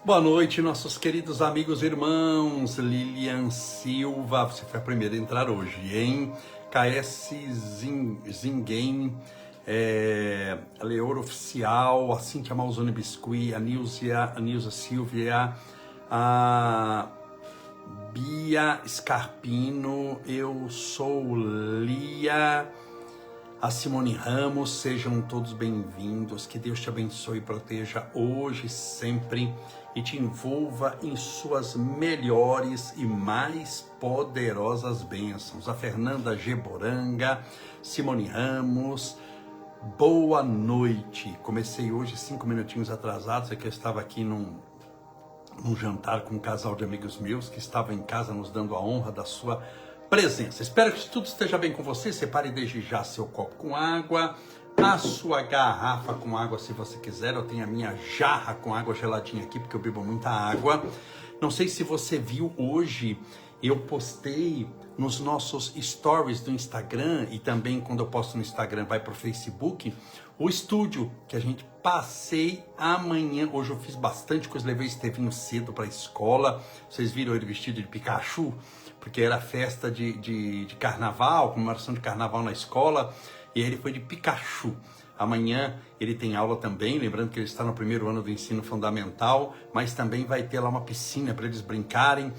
Boa noite, nossos queridos amigos e irmãos. Lilian Silva, você foi a primeira a entrar hoje, hein? KS Zingen, Leor Oficial, a Cíntia Malzone Biscuit, a Nilza Silvia, a Bia Scarpino, eu sou Lia, a Simone Ramos, sejam todos bem-vindos, que Deus te abençoe e proteja hoje e sempre e te envolva em suas melhores e mais poderosas bênçãos. A Fernanda Geboranga, Simone Ramos, boa noite. Comecei hoje 5 minutinhos atrasados, é que eu estava aqui num jantar com um casal de amigos meus que estavam em casa nos dando a honra da sua presença. Espero que tudo esteja bem com você. Separe desde já seu copo com água, a sua garrafa com água se você quiser. Eu tenho a minha jarra com água geladinha aqui porque eu bebo muita água. Não sei se você viu hoje, eu postei nos nossos stories do Instagram e também quando eu posto no Instagram vai para o Facebook, o estúdio que a gente passei amanhã. Hoje eu fiz bastante coisa, levei Estevinho cedo para a escola. Vocês viram ele vestido de Pikachu? Porque era festa de carnaval, comemoração de carnaval na escola, e ele foi de Pikachu. Amanhã ele tem aula também, lembrando que ele está no primeiro ano do ensino fundamental, mas também vai ter lá uma piscina para eles brincarem.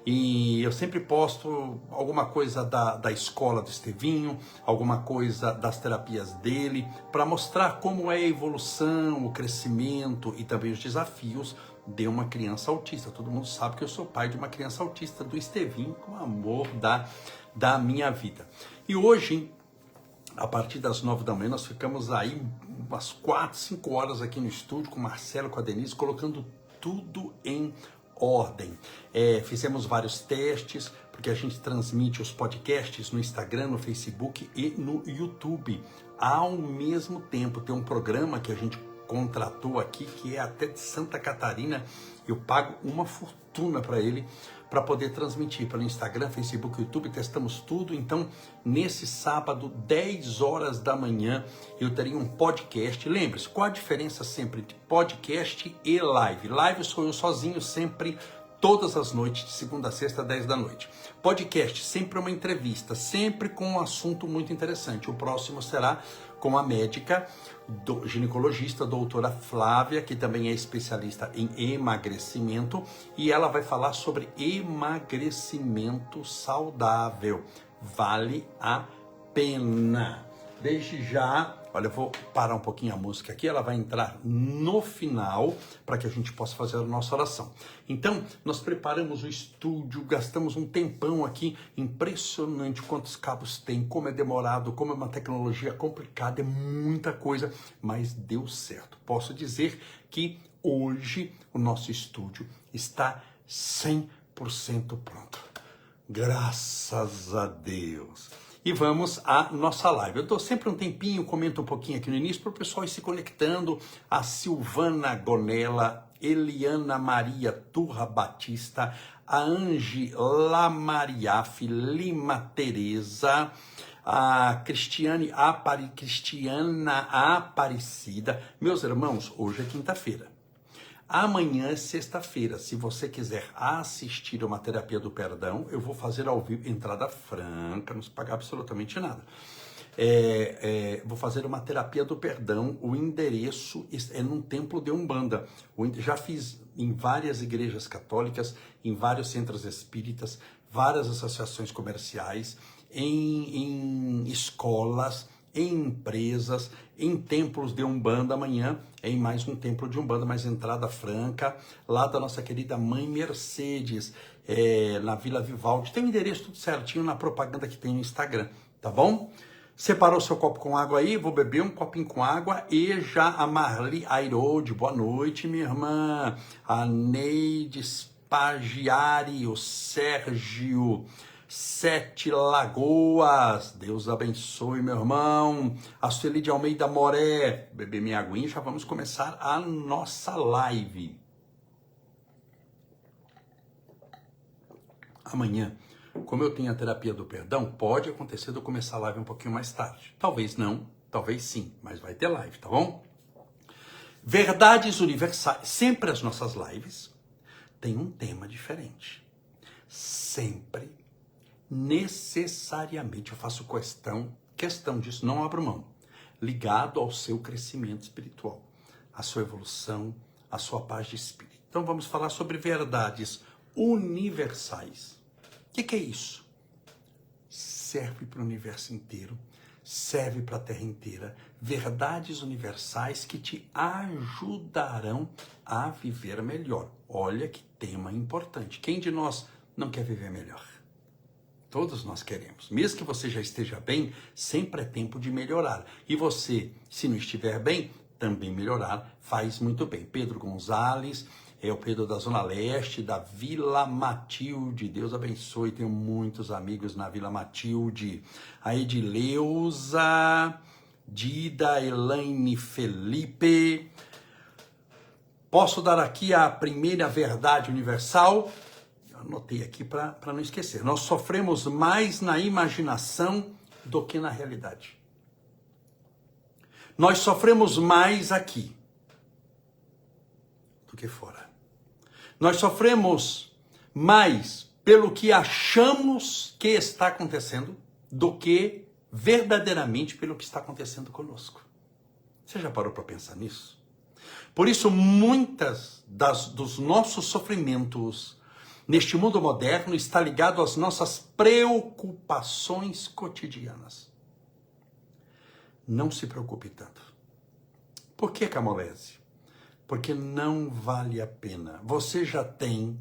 E eu sempre posto alguma coisa da escola do Estevinho, alguma coisa das terapias dele, para mostrar como é a evolução, o crescimento e também os desafios de uma criança autista. Todo mundo sabe que eu sou pai de uma criança autista, do Estevinho, com o amor da minha vida. E hoje, a partir das 9 da manhã, nós ficamos aí umas 4, 5 horas aqui no estúdio com o Marcelo, com a Denise, colocando tudo em ordem. Fizemos vários testes, porque a gente transmite os podcasts no Instagram, no Facebook e no YouTube. Ao mesmo tempo, tem um programa que a gente contratou aqui, que é até de Santa Catarina. Eu pago uma fortuna para ele, para poder transmitir pelo Instagram, Facebook, YouTube, testamos tudo. Então, nesse sábado, 10 horas da manhã, eu teria um podcast. Lembre-se, qual a diferença sempre entre podcast e live? Live sou eu sozinho, sempre, todas as noites, de segunda a sexta, 10 da noite. Podcast, sempre uma entrevista, sempre com um assunto muito interessante. O próximo será com a médica, ginecologista, doutora Flávia, que também é especialista em emagrecimento, e ela vai falar sobre emagrecimento saudável. Vale a pena. Desde já, olha, eu vou parar um pouquinho a música aqui, ela vai entrar no final para que a gente possa fazer a nossa oração. Então, nós preparamos o estúdio, gastamos um tempão aqui, impressionante quantos cabos tem, como é demorado, como é uma tecnologia complicada, é muita coisa, mas deu certo. Posso dizer que hoje o nosso estúdio está 100% pronto. Graças a Deus. E vamos à nossa live. Eu dou sempre um tempinho, comento um pouquinho aqui no início para o pessoal ir se conectando. A Silvana Gonella, Eliana Maria Turra Batista, a Ange Lamariaf Lima Tereza, a Cristiana Aparecida. Meus irmãos, hoje é quinta-feira. Amanhã é sexta-feira. Se você quiser assistir uma terapia do perdão, eu vou fazer ao vivo, entrada franca, não se pagar absolutamente nada. Vou fazer uma terapia do perdão. O endereço é num templo de Umbanda. Já fiz em várias igrejas católicas, em vários centros espíritas, várias associações comerciais, em escolas, em empresas, em templos de Umbanda. Amanhã é em mais um templo de Umbanda, mais entrada franca, lá da nossa querida mãe Mercedes, na Vila Vivaldi. Tem o endereço tudo certinho na propaganda que tem no Instagram, tá bom? Separou seu copo com água aí? Vou beber um copinho com água. E já a Marli Airode, boa noite, minha irmã. A Neide Spagiari, o Sérgio, Sete Lagoas, Deus abençoe, meu irmão. A Sueli de Almeida Moré, beber minha aguinha, já vamos começar a nossa live. Amanhã, como eu tenho a terapia do perdão, pode acontecer de eu começar a live um pouquinho mais tarde. Talvez não, talvez sim, mas vai ter live, tá bom? Verdades universais. Sempre as nossas lives têm um tema diferente. Sempre, necessariamente, eu faço questão disso, não abro mão. Ligado ao seu crescimento espiritual, à sua evolução, à sua paz de espírito. Então vamos falar sobre verdades universais. O que é isso? Serve para o universo inteiro, serve para a Terra inteira. Verdades universais que te ajudarão a viver melhor. Olha que tema importante. Quem de nós não quer viver melhor? Todos nós queremos. Mesmo que você já esteja bem, sempre é tempo de melhorar. E você, se não estiver bem, também melhorar faz muito bem. Pedro Gonzalez, é o Pedro da Zona Leste, da Vila Matilde. Deus abençoe, tenho muitos amigos na Vila Matilde. A Edileuza, Dida, Elaine, Felipe. Posso dar aqui a primeira verdade universal? Eu anotei aqui para não esquecer. Nós sofremos mais na imaginação do que na realidade. Nós sofremos mais aqui do que fora. Nós sofremos mais pelo que achamos que está acontecendo do que verdadeiramente pelo que está acontecendo conosco. Você já parou para pensar nisso? Por isso, muitas dos nossos sofrimentos neste mundo moderno está ligado às nossas preocupações cotidianas. Não se preocupe tanto. Por que, Camolese? Porque não vale a pena. Você já tem,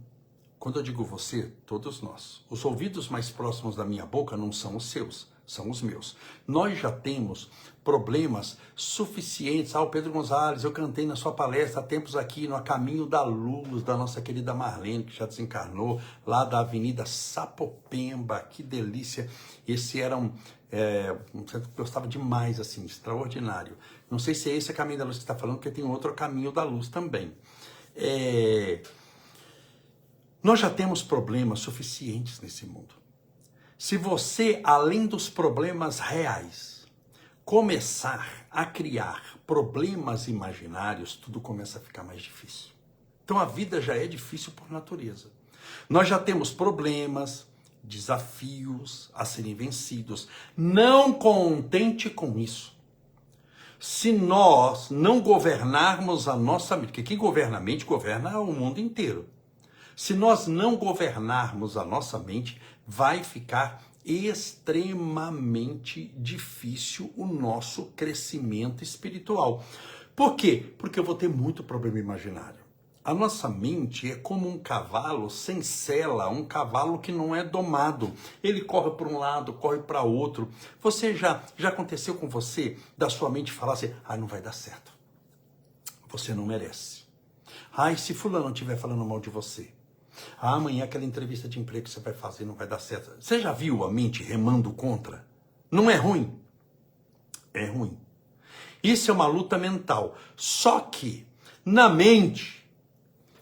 quando eu digo você, todos nós. Os ouvidos mais próximos da minha boca não são os seus, são os meus. Nós já temos problemas suficientes. O Pedro Gonzalez, eu cantei na sua palestra há tempos aqui no A Caminho da Luz, da nossa querida Marlene, que já desencarnou, lá da Avenida Sapopemba. Que delícia. Esse era um centro que eu gostava demais, assim, extraordinário. Não sei se é esse a Caminho da Luz que você está falando, porque tem outro Caminho da Luz também. Nós já temos problemas suficientes nesse mundo. Se você, além dos problemas reais, começar a criar problemas imaginários, tudo começa a ficar mais difícil. Então a vida já é difícil por natureza. Nós já temos problemas, desafios a serem vencidos. Não contente com isso. Se nós não governarmos a nossa mente, porque quem governa a mente governa o mundo inteiro. Se nós não governarmos a nossa mente, vai ficar extremamente difícil o nosso crescimento espiritual. Por quê? Porque eu vou ter muito problema imaginário. A nossa mente é como um cavalo sem sela, um cavalo que não é domado. Ele corre para um lado, corre para outro. Você já aconteceu com você da sua mente falar assim, não vai dar certo. Você não merece. Se fulano estiver falando mal de você. Amanhã aquela entrevista de emprego que você vai fazer não vai dar certo. Você já viu a mente remando contra? Não é ruim? É ruim. Isso é uma luta mental. Só que na mente,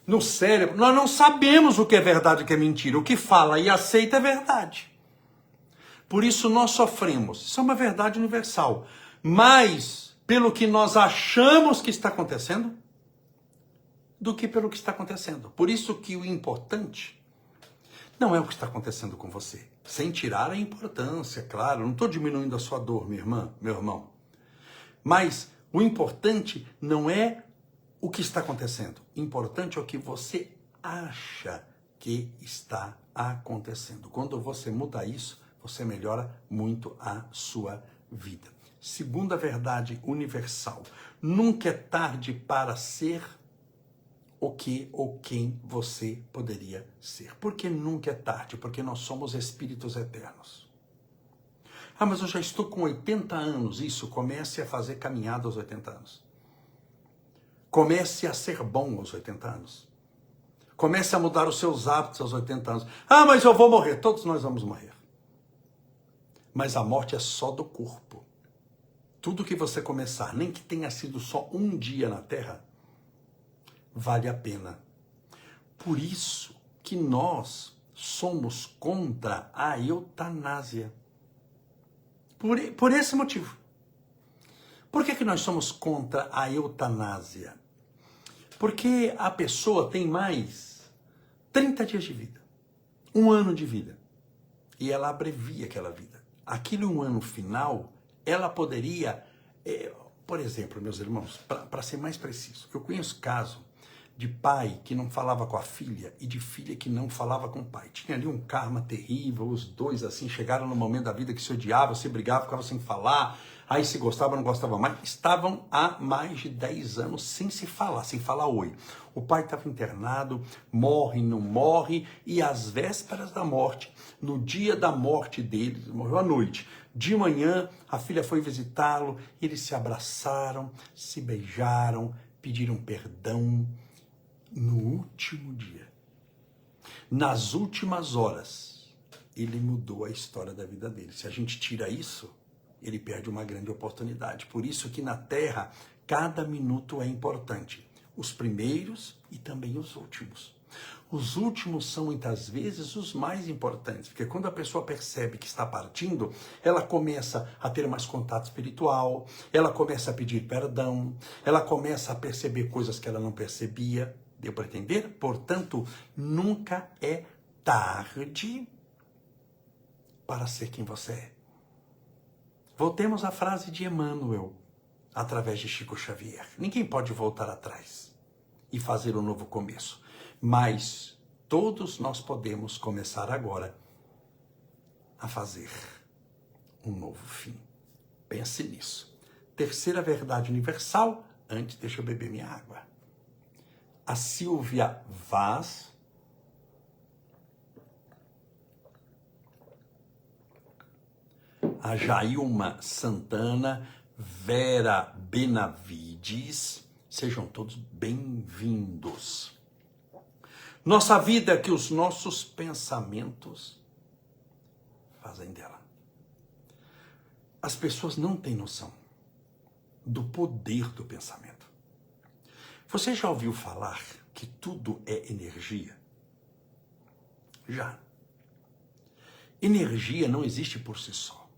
no cérebro, nós não sabemos o que é verdade e o que é mentira. O que fala e aceita é verdade. Por isso nós sofremos. Isso é uma verdade universal. Mas pelo que nós achamos que está acontecendo, do que pelo que está acontecendo. Por isso que o importante não é o que está acontecendo com você. Sem tirar a importância, claro. Não estou diminuindo a sua dor, minha irmã, meu irmão. Mas o importante não é o que está acontecendo. O importante é o que você acha que está acontecendo. Quando você muda isso, você melhora muito a sua vida. Segunda verdade universal. Nunca é tarde para ser o que ou quem você poderia ser. Por que nunca é tarde? Porque nós somos espíritos eternos. Mas eu já estou com 80 anos. Isso, comece a fazer caminhada aos 80 anos. Comece a ser bom aos 80 anos. Comece a mudar os seus hábitos aos 80 anos. Mas eu vou morrer. Todos nós vamos morrer. Mas a morte é só do corpo. Tudo que você começar, nem que tenha sido só um dia na Terra, vale a pena. Por isso que nós somos contra a eutanásia. Por esse motivo. Por que nós somos contra a eutanásia? Porque a pessoa tem mais 30 dias de vida, 1 ano de vida, e ela abrevia aquela vida. Aquele 1 ano final, ela poderia, por exemplo, meus irmãos, para ser mais preciso, eu conheço caso de pai que não falava com a filha e de filha que não falava com o pai. Tinha ali um karma terrível, os dois assim chegaram no momento da vida que se odiavam, se brigavam, ficavam sem falar, aí se gostavam, não gostavam mais. Estavam há mais de 10 anos sem se falar, sem falar oi. O pai estava internado, morre, não morre, e às vésperas da morte, no dia da morte dele, morreu à noite, de manhã a filha foi visitá-lo, eles se abraçaram, se beijaram, pediram perdão. No último dia, nas últimas horas, ele mudou a história da vida dele. Se a gente tira isso, ele perde uma grande oportunidade. Por isso que na Terra, cada minuto é importante. Os primeiros e também os últimos. Os últimos são muitas vezes os mais importantes, porque quando a pessoa percebe que está partindo, ela começa a ter mais contato espiritual, ela começa a pedir perdão, ela começa a perceber coisas que ela não percebia. Deu para entender? Portanto, nunca é tarde para ser quem você é. Voltemos à frase de Emmanuel, através de Chico Xavier. Ninguém pode voltar atrás e fazer um novo começo, mas todos nós podemos começar agora a fazer um novo fim. Pense nisso. Terceira verdade universal, antes deixa eu beber minha água. A Silvia Vaz, a Jailma Santana, Vera Benavides, sejam todos bem-vindos. Nossa vida é que os nossos pensamentos fazem dela. As pessoas não têm noção do poder do pensamento. Você já ouviu falar que tudo é energia? Já. Energia não existe por si só.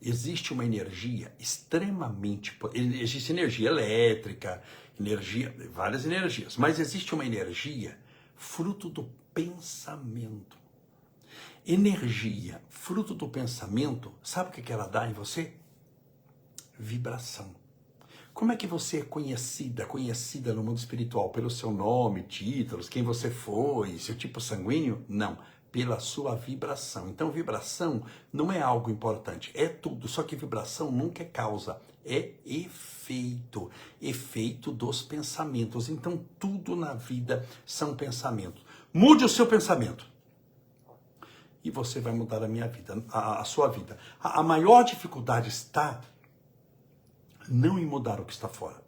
Existe uma energia extremamente... Existe energia elétrica, várias energias, mas existe uma energia fruto do pensamento. Energia fruto do pensamento, sabe o que ela dá em você? Vibração. Como é que você é conhecida no mundo espiritual? Pelo seu nome, títulos, quem você foi, seu tipo sanguíneo? Não, pela sua vibração. Então, vibração não é algo importante, é tudo. Só que vibração nunca é causa, é efeito. Efeito dos pensamentos. Então, tudo na vida são pensamentos. Mude o seu pensamento. E você vai mudar a minha vida, a sua vida. A maior dificuldade está não em mudar o que está fora,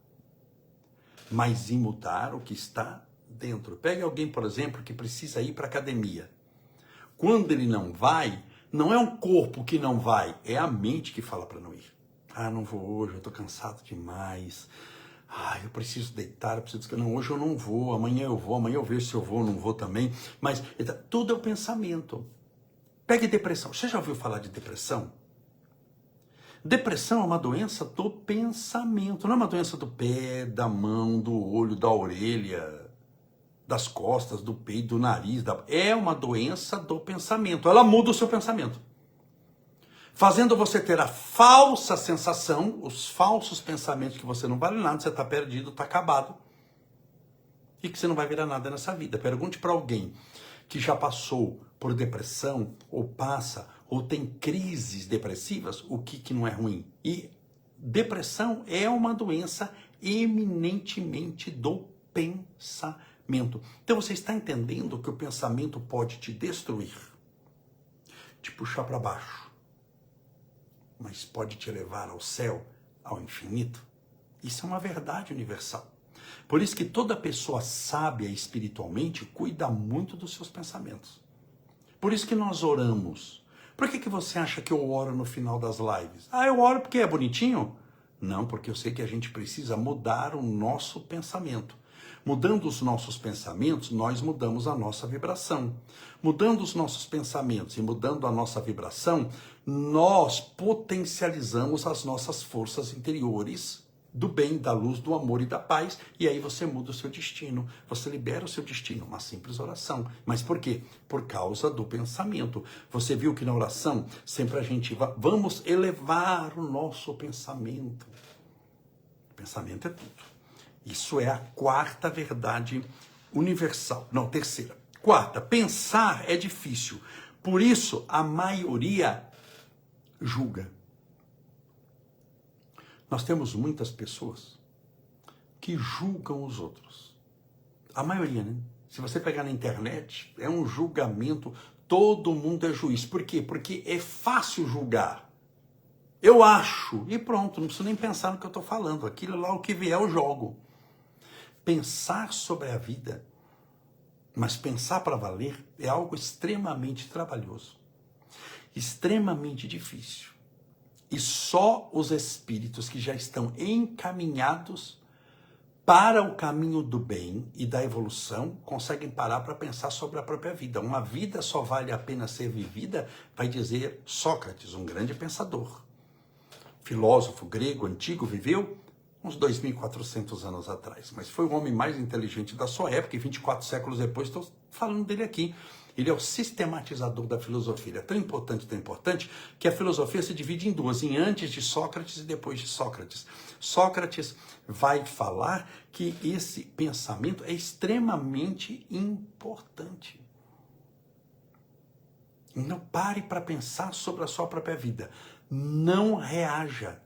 mas em mudar o que está dentro. Pegue alguém, por exemplo, que precisa ir para a academia. Quando ele não vai, não é um corpo que não vai, é a mente que fala para não ir. Ah, não vou hoje, eu estou cansado demais. Ah, eu preciso deitar, eu preciso descansar. Não, hoje eu não vou, amanhã eu vejo se eu vou ou não vou também. Mas tudo é o pensamento. Pegue depressão. Você já ouviu falar de depressão? Depressão é uma doença do pensamento, não é uma doença do pé, da mão, do olho, da orelha, das costas, do peito, do nariz. É uma doença do pensamento, ela muda o seu pensamento. Fazendo você ter a falsa sensação, os falsos pensamentos que você não vale nada, você está perdido, está acabado. E que você não vai virar nada nessa vida. Pergunte para alguém que já passou por depressão, ou passa, ou tem crises depressivas, o que não é ruim. E depressão é uma doença eminentemente do pensamento. Então você está entendendo que o pensamento pode te destruir, te puxar para baixo, mas pode te levar ao céu, ao infinito. Isso é uma verdade universal. Por isso que toda pessoa sábia espiritualmente cuida muito dos seus pensamentos. Por isso que nós oramos. Por que você acha que eu oro no final das lives? Ah, eu oro porque é bonitinho? Não, porque eu sei que a gente precisa mudar o nosso pensamento. Mudando os nossos pensamentos, nós mudamos a nossa vibração. Mudando os nossos pensamentos e mudando a nossa vibração, nós potencializamos as nossas forças interiores do bem, da luz, do amor e da paz, e aí você muda o seu destino, você libera o seu destino, uma simples oração. Mas por quê? Por causa do pensamento. Você viu que na oração, sempre a gente vamos elevar o nosso pensamento. O pensamento é tudo. Isso é a quarta verdade universal. Não, terceira. Quarta, pensar é difícil. Por isso, a maioria julga. Nós temos muitas pessoas que julgam os outros. A maioria, né? Se você pegar na internet, é um julgamento, todo mundo é juiz. Por quê? Porque é fácil julgar. Eu acho, e pronto, não preciso nem pensar no que eu estou falando. Aquilo lá, o que vier, eu jogo. Pensar sobre a vida, mas pensar para valer, é algo extremamente trabalhoso, extremamente difícil. E só os espíritos que já estão encaminhados para o caminho do bem e da evolução conseguem parar para pensar sobre a própria vida. Uma vida só vale a pena ser vivida, vai dizer Sócrates, um grande pensador. Filósofo grego antigo, viveu uns 2.400 anos atrás, mas foi o homem mais inteligente da sua época e 24 séculos depois estou falando dele aqui. Ele é o sistematizador da filosofia. Ele é tão importante, que a filosofia se divide em duas, em antes de Sócrates e depois de Sócrates. Sócrates vai falar que esse pensamento é extremamente importante. Não pare para pensar sobre a sua própria vida. Não reaja.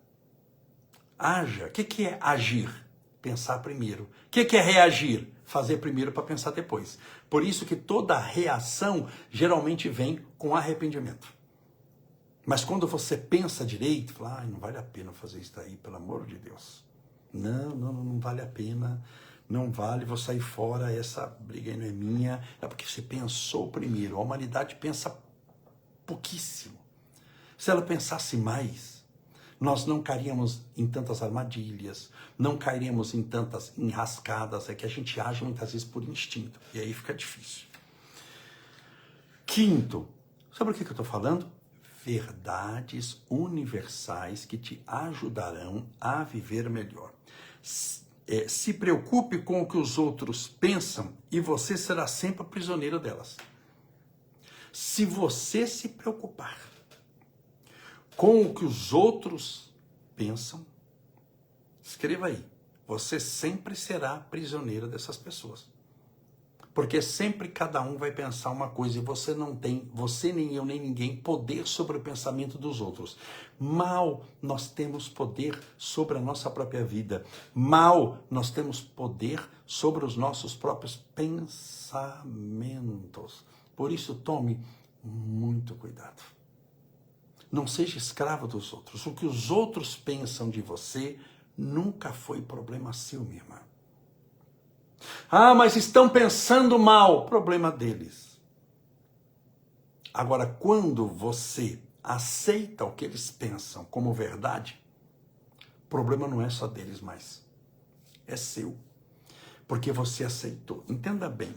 Haja. O que é agir? Pensar primeiro. O que é reagir? Fazer primeiro para pensar depois. Por isso que toda reação geralmente vem com arrependimento. Mas quando você pensa direito, fala, não vale a pena fazer isso daí, pelo amor de Deus. Não vale a pena, não vale, vou sair fora, essa briga aí não é minha. É porque você pensou primeiro. A humanidade pensa pouquíssimo. Se ela pensasse mais, nós não cairíamos em tantas armadilhas, não cairíamos em tantas enrascadas, é que a gente age muitas vezes por instinto, e aí fica difícil. Quinto, sobre o que eu estou falando? Verdades universais que te ajudarão a viver melhor. Se preocupe com o que os outros pensam e você será sempre prisioneiro delas. Se você se preocupar com o que os outros pensam, escreva aí, você sempre será prisioneiro dessas pessoas. Porque sempre cada um vai pensar uma coisa e você não tem, você nem eu nem ninguém, poder sobre o pensamento dos outros. Mal nós temos poder sobre a nossa própria vida. Mal nós temos poder sobre os nossos próprios pensamentos. Por isso tome muito cuidado. Não seja escravo dos outros. O que os outros pensam de você nunca foi problema seu, minha irmã. Ah, mas estão pensando mal. Problema deles. Agora, quando você aceita o que eles pensam como verdade, o problema não é só deles mais. É seu. Porque você aceitou. Entenda bem.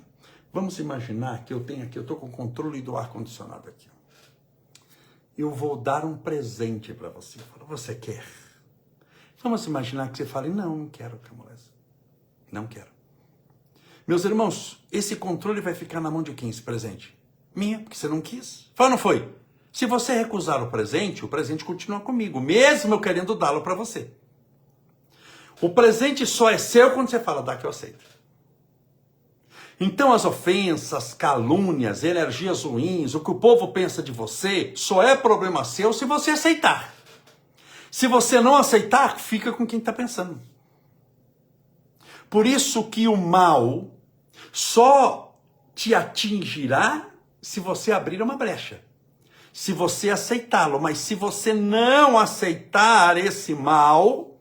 Vamos imaginar que eu estou com o controle do ar-condicionado aqui. Eu vou dar um presente para você. Você quer? Vamos imaginar que você fale, não quero, Camolese. Não quero. Meus irmãos, esse controle vai ficar na mão de quem, esse presente? Minha, porque você não quis. Foi ou não foi? Se você recusar o presente continua comigo, mesmo eu querendo dá-lo para você. O presente só é seu quando você fala, dá que eu aceito. Então as ofensas, calúnias, energias ruins, o que o povo pensa de você, só é problema seu se você aceitar. Se você não aceitar, fica com quem está pensando. Por isso que o mal só te atingirá se você abrir uma brecha. Se você aceitá-lo, mas se você não aceitar esse mal,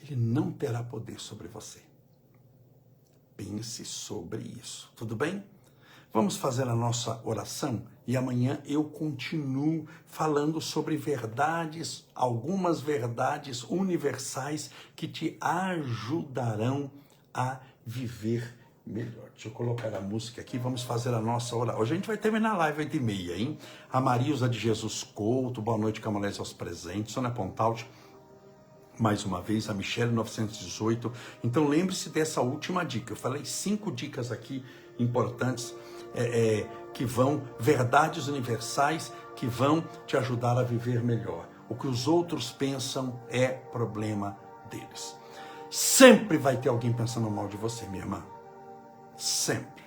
ele não terá poder sobre você. Pense sobre isso, tudo bem? Vamos fazer a nossa oração e amanhã eu continuo falando sobre verdades, algumas verdades universais que te ajudarão a viver melhor. Deixa eu colocar a música aqui, vamos fazer a nossa oração. Hoje a gente vai terminar a live 8h30, hein? A Marilza de Jesus Couto, boa noite, Camolese aos presentes, Sônia Pontalti. Mais uma vez, a Michelle 918. Então lembre-se dessa última dica. Eu falei 5 dicas aqui importantes, que vão, verdades universais, que vão te ajudar a viver melhor. O que os outros pensam é problema deles. Sempre vai ter alguém pensando mal de você, minha irmã. Sempre.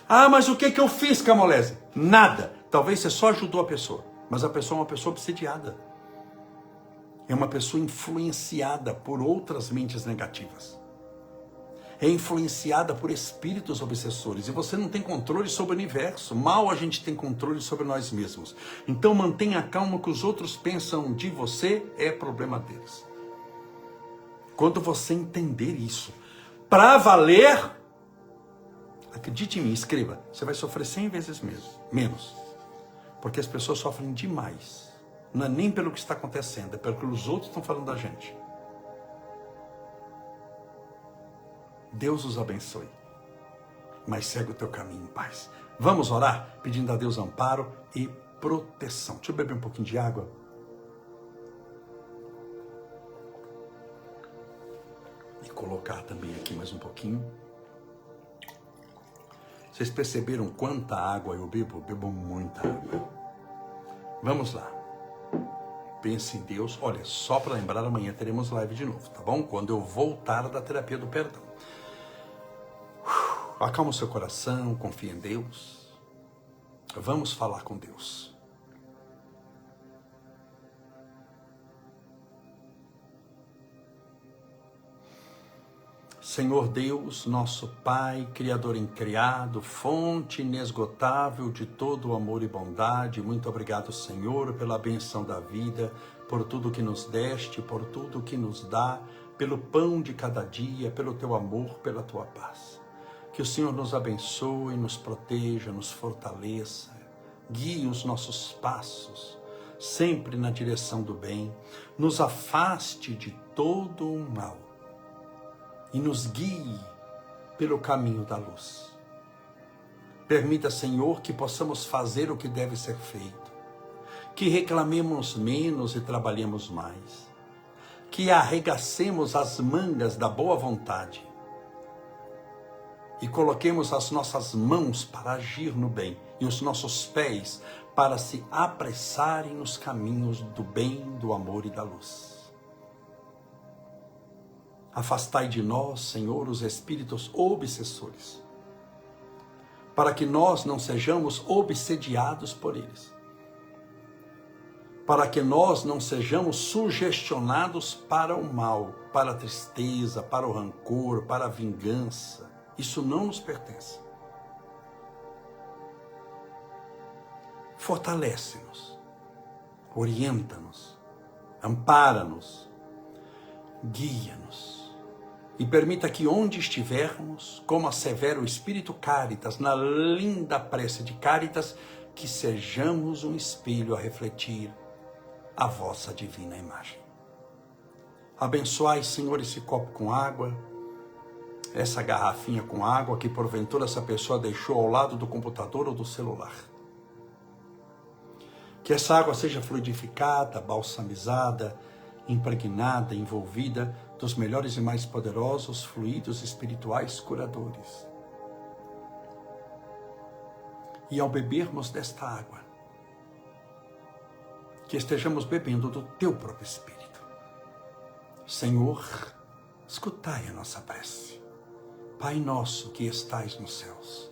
Ah, mas o que eu fiz, Camolese? Nada. Talvez você só ajudou a pessoa, mas a pessoa é uma pessoa obsediada. É uma pessoa influenciada por outras mentes negativas. É influenciada por espíritos obsessores. E você não tem controle sobre o universo. Mal a gente tem controle sobre nós mesmos. Então mantenha calma, que os outros pensam de você é problema deles. Quando você entender isso, para valer, acredite em mim, escreva, você vai sofrer 100 vezes menos. Porque as pessoas sofrem demais. Não é nem pelo que está acontecendo, é pelo que os outros estão falando da gente. Deus os abençoe, mas segue o teu caminho em paz. Vamos orar pedindo a Deus amparo e proteção. Deixa eu beber um pouquinho de água. E colocar também aqui mais um pouquinho. Vocês perceberam quanta água eu bebo? Eu bebo muita água. Vamos lá. Pense em Deus. Olha, só para lembrar, amanhã teremos live de novo, tá bom? Quando eu voltar da terapia do perdão. Acalma o seu coração, confia em Deus. Vamos falar com Deus. Senhor Deus, nosso Pai, Criador incriado, fonte inesgotável de todo o amor e bondade, muito obrigado, Senhor, pela benção da vida, por tudo que nos deste, por tudo que nos dá, pelo pão de cada dia, pelo teu amor, pela tua paz. Que o Senhor nos abençoe, nos proteja, nos fortaleça, guie os nossos passos, sempre na direção do bem, nos afaste de todo o mal e nos guie pelo caminho da luz. Permita, Senhor, que possamos fazer o que deve ser feito, que reclamemos menos e trabalhemos mais, que arregacemos as mangas da boa vontade e coloquemos as nossas mãos para agir no bem e os nossos pés para se apressarem nos caminhos do bem, do amor e da luz. Afastai de nós, Senhor, os espíritos obsessores, para que nós não sejamos obsediados por eles, para que nós não sejamos sugestionados para o mal, para a tristeza, para o rancor, para a vingança. Isso não nos pertence. Fortalece-nos, orienta-nos, ampara-nos, guia-nos e permita que onde estivermos, como assevera o Espírito Caritas, na linda prece de Caritas, que sejamos um espelho a refletir a vossa divina imagem. Abençoai, Senhor, esse copo com água, essa garrafinha com água que porventura essa pessoa deixou ao lado do computador ou do celular. Que essa água seja fluidificada, balsamizada, impregnada, envolvida dos melhores e mais poderosos fluidos espirituais curadores. E ao bebermos desta água, que estejamos bebendo do teu próprio Espírito. Senhor, escutai a nossa prece. Pai nosso que estais nos céus,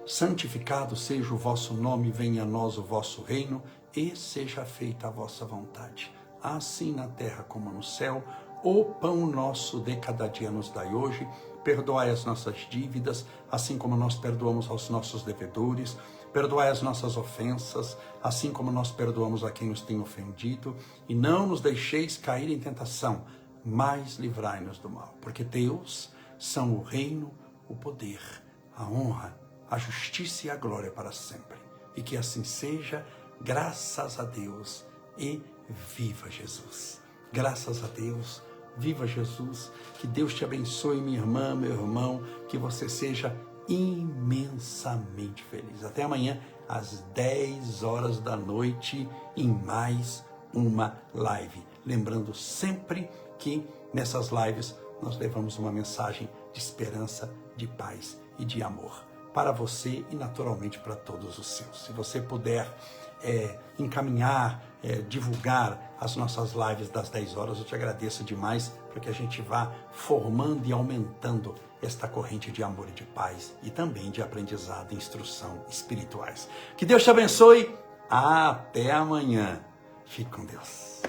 santificado seja o vosso nome, venha a nós o vosso reino e seja feita a vossa vontade, assim na terra como no céu. O pão nosso de cada dia nos dai hoje, perdoai as nossas dívidas, assim como nós perdoamos aos nossos devedores, perdoai as nossas ofensas, assim como nós perdoamos a quem nos tem ofendido, e não nos deixeis cair em tentação, mas livrai-nos do mal, porque teus são o reino, o poder, a honra, a justiça e a glória para sempre. E que assim seja, graças a Deus e viva Jesus. Graças a Deus, viva Jesus. Que Deus te abençoe, minha irmã, meu irmão, que você seja imensamente feliz. Até amanhã, às 10 horas da noite, em mais uma live. lembrando sempre que nessas lives nós levamos uma mensagem de esperança, de paz e de amor para você e naturalmente para todos os seus. Se você puder encaminhar, divulgar as nossas lives das 10 horas, eu te agradeço demais para que a gente vá formando e aumentando esta corrente de amor e de paz e também de aprendizado e instrução espirituais. Que Deus te abençoe. Até amanhã. Fique com Deus.